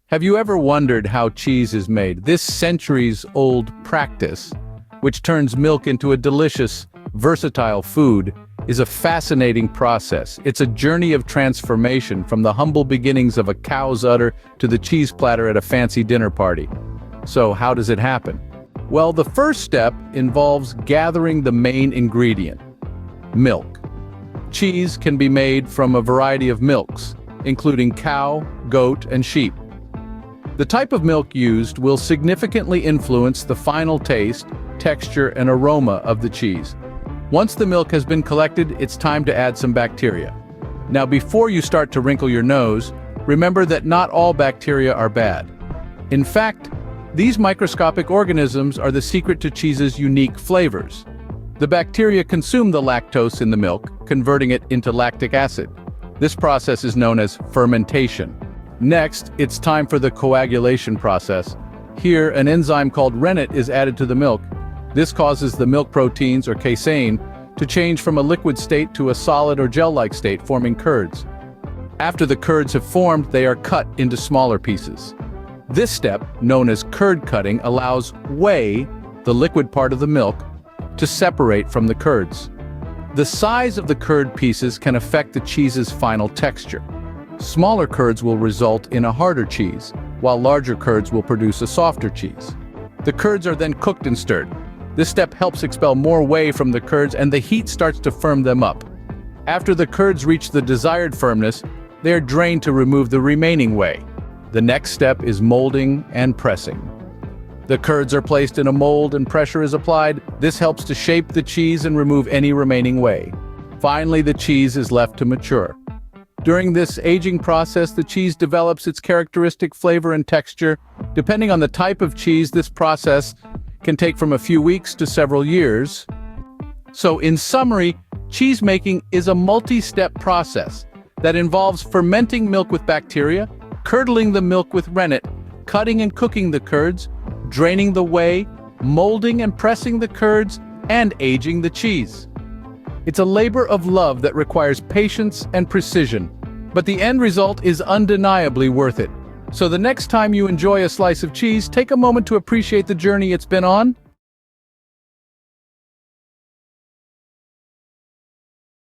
Have you ever wondered how cheese is made? This centuries-old practice, which turns milk into a delicious, versatile food, is a fascinating process. It's a journey of transformation from the humble beginnings of a cow's udder to the cheese platter at a fancy dinner party. So how does it happen? Well, the first step involves gathering the main ingredient, milk. Cheese can be made from a variety of milks, including cow, goat, and sheep. The type of milk used will significantly influence the final taste, texture, and aroma of the cheese. Once the milk has been collected, it's time to add some bacteria. Now, before you start to wrinkle your nose, remember that not all bacteria are bad. In fact, these microscopic organisms are the secret to cheese's unique flavors. The bacteria consume the lactose in the milk, converting it into lactic acid. This process is known as fermentation. Next, it's time for the coagulation process. Here, an enzyme called rennet is added to the milk. This causes the milk proteins, or casein, to change from a liquid state to a solid or gel-like state, forming curds. After the curds have formed, they are cut into smaller pieces. This step, known as curd cutting, allows whey, the liquid part of the milk, to separate from the curds. The size of the curd pieces can affect the cheese's final texture. Smaller curds will result in a harder cheese, while larger curds will produce a softer cheese. The curds are then cooked and stirred. This step helps expel more whey from the curds, and the heat starts to firm them up. After the curds reach the desired firmness, they are drained to remove the remaining whey. The next step is molding and pressing. The curds are placed in a mold and pressure is applied. This helps to shape the cheese and remove any remaining whey. Finally, the cheese is left to mature. During this aging process, the cheese develops its characteristic flavor and texture. Depending on the type of cheese, this process can take from a few weeks to several years. So, in summary, cheese making is a multi-step process that involves fermenting milk with bacteria, curdling the milk with rennet, cutting and cooking the curds, draining the whey, molding and pressing the curds, and aging the cheese. It's a labor of love that requires patience and precision, but the end result is undeniably worth it. So the next time you enjoy a slice of cheese, take a moment to appreciate the journey it's been on.